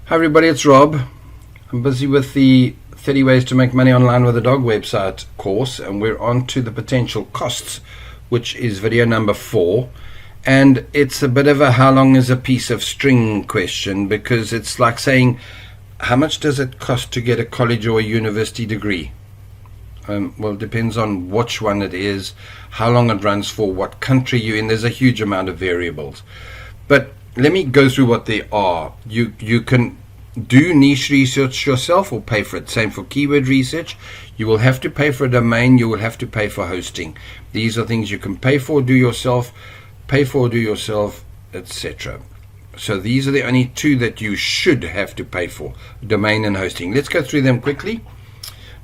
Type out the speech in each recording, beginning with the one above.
Hi everybody, it's Rob. I'm busy with the 30 Ways to Make Money Online with a Dog website course, and we're on to the potential costs, which is video number 4. And it's a bit of a how long is a piece of string question, because it's like saying, how much does it cost to get a college or a university degree? Well, it depends on which one it is, how long it runs for, what country you're in. There's a huge amount of variables. But let me go through what they are. You can do niche research yourself or pay for it. Same for keyword research. You will have to pay for a domain. You will have to pay for hosting. These are things you can pay for, do yourself, etc. So these are the only two that you should have to pay for, domain and hosting. Let's go through them quickly.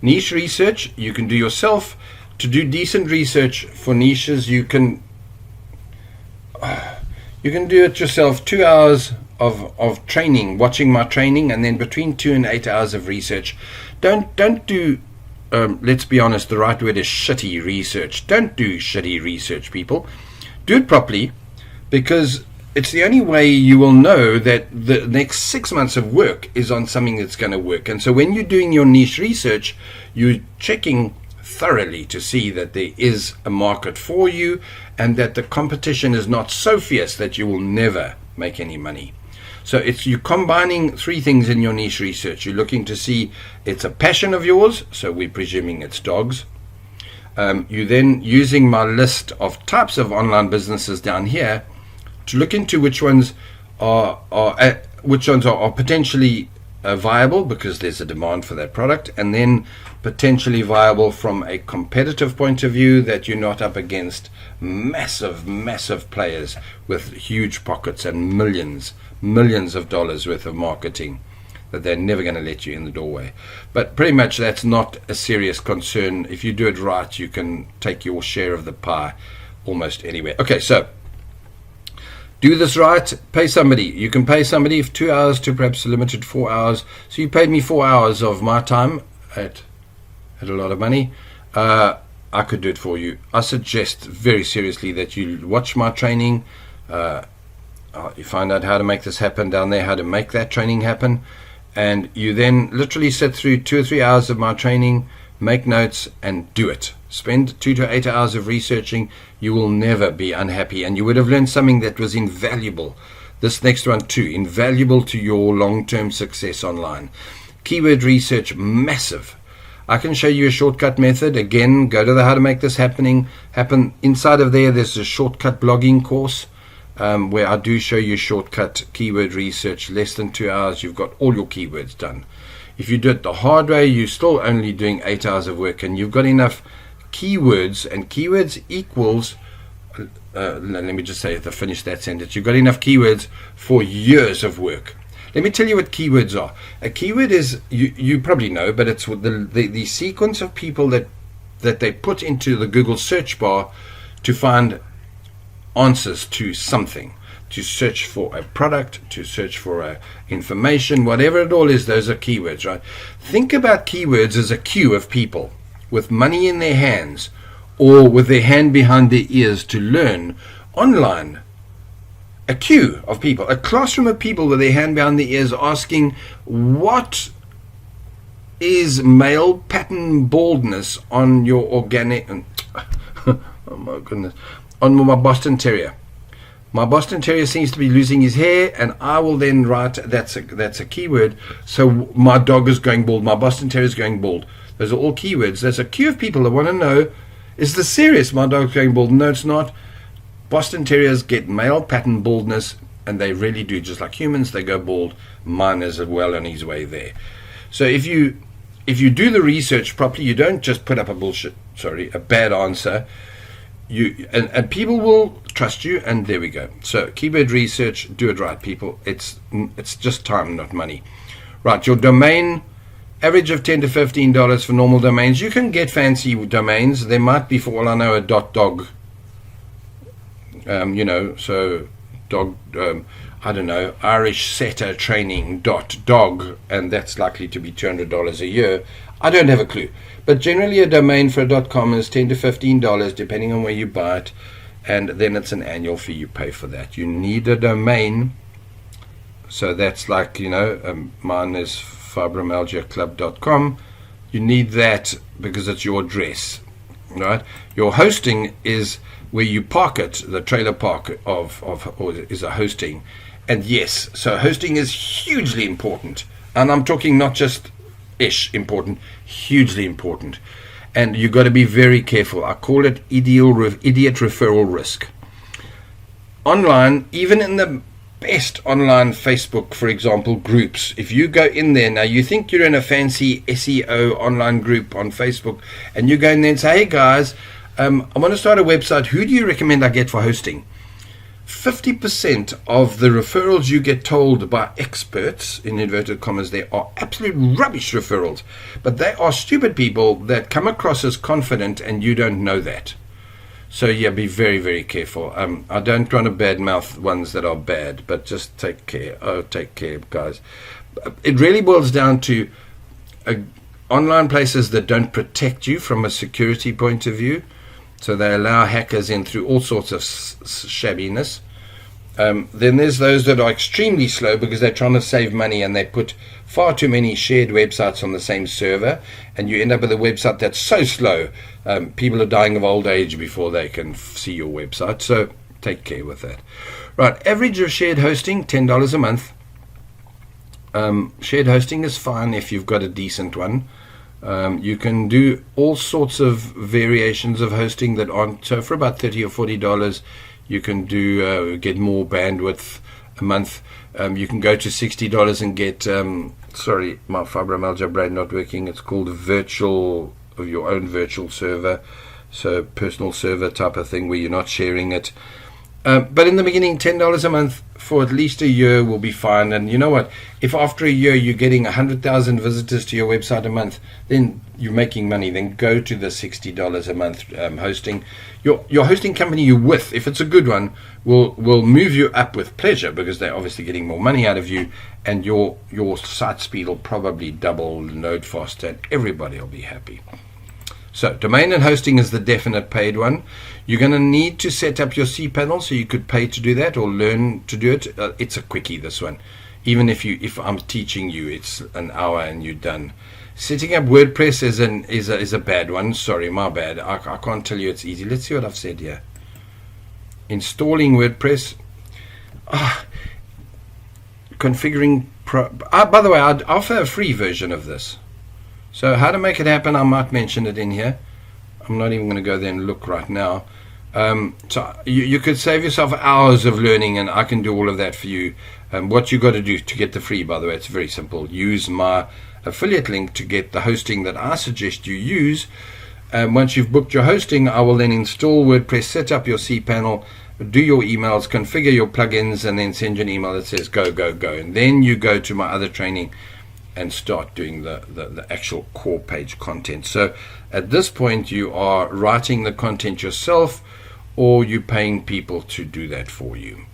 Niche research, you can do yourself. To do decent research for niches, you can do it yourself. 2 hours of training, watching my training, and then between 2 and 8 hours of research. Don't do let's be honest, the right word is shitty research. Don't do shitty research, people. Do it properly, because it's the only way you will know that the next 6 months of work is on something that's going to work. And so when you're doing your niche research, you're checking thoroughly to see that there is a market for you and that the competition is not so fierce that you will never make any money. So you're combining 3 things in your niche research. You're looking to see it's a passion of yours, so we're presuming it's dogs. You're then using my list of types of online businesses down here to look into which ones are potentially viable, because there's a demand for that product, and then potentially viable from a competitive point of view, that you're not up against massive players with huge pockets and millions of dollars worth of marketing that they're never going to let you in the doorway. But pretty much that's not a serious concern. If you do it right, you can take your share of the pie almost anywhere. Okay, so do this right, pay somebody. You can pay somebody for 2 hours to perhaps a limited 4 hours. So you paid me 4 hours of my time at a lot of money. I could do it for you. I suggest very seriously that you watch my training. You find out how to make this happen down there, how to make that training happen. And you then literally sit through 2 or 3 hours of my training, make notes, and do it. Spend 2 to 8 hours of researching. You will never be unhappy, and you would have learned something that was invaluable. This next one too, invaluable to your long-term success online. Keyword research, massive. I can show you a shortcut method. Again, go to the How to Make This Happen. Inside of there, there's a shortcut blogging course where I do show you shortcut keyword research. Less than 2 hours, you've got all your keywords done. If you do it the hard way, you're still only doing 8 hours of work, and you've got enough keywords, and keywords equals let me just say to finish that sentence, you've got enough keywords for years of work. Let me tell you what keywords are. A keyword is, you probably know, but it's the sequence of people that they put into the Google search bar to find answers to something, to search for a product, to search for information, whatever it all is. Those are keywords, right? Think about keywords as a queue of people with money in their hands, or with their hand behind their ears to learn online. A queue of people, a classroom of people with their hand behind their ears, asking, what is male pattern baldness on your organic oh my goodness, on my Boston Terrier. My Boston Terrier seems to be losing his hair, and I will then write, that's a keyword. So my dog is going bald, my Boston Terrier is going bald. Those are all keywords. There's a queue of people that want to know, is this serious? My dog's going bald. No, it's not. Boston Terriers get male pattern baldness, and they really do. Just like humans, they go bald. Mine is well on his way there. So if you do the research properly, you don't just put up a bad answer. And people will trust you, and there we go. So keyword research, do it right, people. It's just time, not money. Right, your domain, average of $10 to $15 for normal domains. You can get fancy domains. There might be, for all I know, a .dog. So dog, I don't know, Irish setter training .dog, and that's likely to be $200 a year. I don't have a clue. But generally a domain for a .com is $10 to $15, depending on where you buy it, and then it's an annual fee you pay for that. You need a domain So that's like, mine is fibromyalgiaclub.com. You need that because it's your address, right? Your hosting is where you park it. The trailer park is a hosting. And yes, so hosting is hugely important. And I'm talking not just important, hugely important. And you've got to be very careful. I call it idiot referral risk. Online, even in the best online Facebook, for example, groups, if you go in there now, you think you're in a fancy SEO online group on Facebook, and you go in there and say, hey guys, I want to start a website. Who do you recommend I get for hosting? 50% of the referrals you get told by experts, in inverted commas, they are absolute rubbish referrals. But they are stupid people that come across as confident, and you don't know that. So yeah, be very, very careful. I don't want to badmouth ones that are bad, but just take care. Oh, take care, guys. It really boils down to online places that don't protect you from a security point of view. So they allow hackers in through all sorts of shabbiness. Then there's those that are extremely slow because they're trying to save money, and they put far too many shared websites on the same server, and you end up with a website that's so slow. People are dying of old age before they can see your website. So take care with that. Right, average of shared hosting, $10 a month. Shared hosting is fine if you've got a decent one. You can do all sorts of variations of hosting that aren't. So for about $30 or $40, you can do get more bandwidth a month. You can go to $60 and get. Sorry, my fibromyalgia brain not working. It's called your own virtual server, so personal server type of thing where you're not sharing it. But in the beginning, $10 a month for at least a year will be fine. And you know what? If after a year you're getting 100,000 visitors to your website a month, then you're making money. Then go to the $60 a month hosting. Your hosting company you're with, if it's a good one, will move you up with pleasure because they're obviously getting more money out of you, and your site speed will probably double, load faster, and everybody will be happy. So domain and hosting is the definite paid one. You're going to need to set up your cPanel, so you could pay to do that or learn to do it. It's a quickie, this one. Even if I'm teaching you, it's an hour and you're done. Setting up WordPress is a bad one. Sorry, my bad. I can't tell you it's easy. Let's see what I've said here. Installing WordPress. Configuring. By the way, I'd offer a free version of this. So how to make it happen, I might mention it in here. I'm not even going to go there and look right now. So you could save yourself hours of learning, and I can do all of that for you. What you got to do to get the free, by the way, it's very simple. Use my affiliate link to get the hosting that I suggest you use. Once you've booked your hosting, I will then install WordPress, set up your cPanel, do your emails, configure your plugins, and then send you an email that says go, go, go. And then you go to my other training and start doing the actual core page content. So at this point, you are writing the content yourself, or you're paying people to do that for you.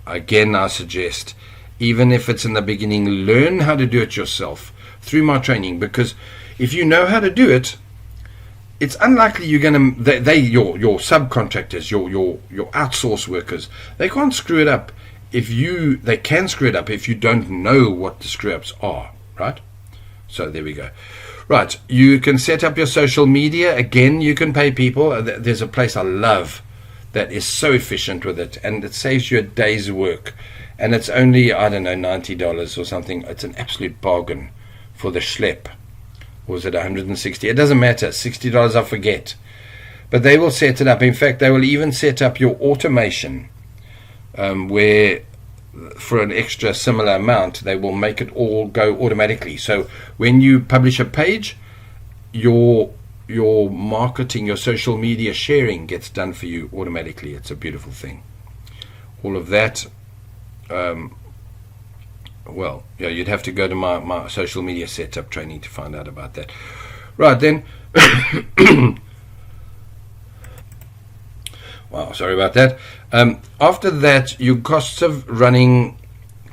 Again, I suggest, even if it's in the beginning, learn how to do it yourself through my training, because if you know how to do it, it's unlikely you're going to, your subcontractors, your outsource workers, they can't screw it up. They can screw it up if you don't know what the screw ups are, right? So there we go. Right, you can set up your social media. Again, you can pay people. There's a place I love that is so efficient with it, and it saves you a day's work. And it's only, I don't know, $90 or something. It's an absolute bargain for the schlep. Or was it $160? It doesn't matter. $60, I forget. But they will set it up. In fact, they will even set up your automation. Where for an extra similar amount they will make it all go automatically. So when you publish a page, your marketing, your social media sharing gets done for you automatically. It's a beautiful thing. All of that, well, yeah, you'd have to go to my social media setup training to find out about that. Right then. Wow, sorry about that. After that, your costs of running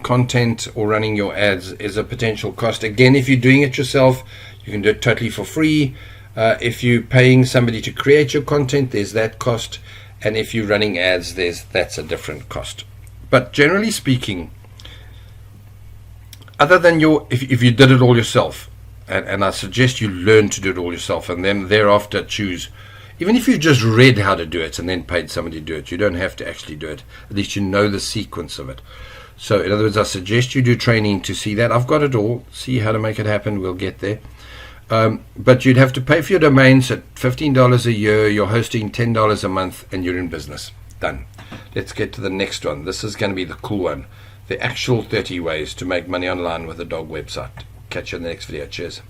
content or running your ads is a potential cost. Again, if you're doing it yourself, you can do it totally for free. If you're paying somebody to create your content, there's that cost. And if you're running ads, that's a different cost. But generally speaking, other than if you did it all yourself, and I suggest you learn to do it all yourself, and then thereafter choose. Even if you just read how to do it and then paid somebody to do it, you don't have to actually do it. At least you know the sequence of it. So in other words, I suggest you do training to see that. I've got it all. See how to make it happen. We'll get there. But you'd have to pay for your domains at $15 a year. You're hosting $10 a month, and you're in business. Done. Let's get to the next one. This is going to be the cool one. The actual 30 ways to make money online with a dog website. Catch you in the next video. Cheers.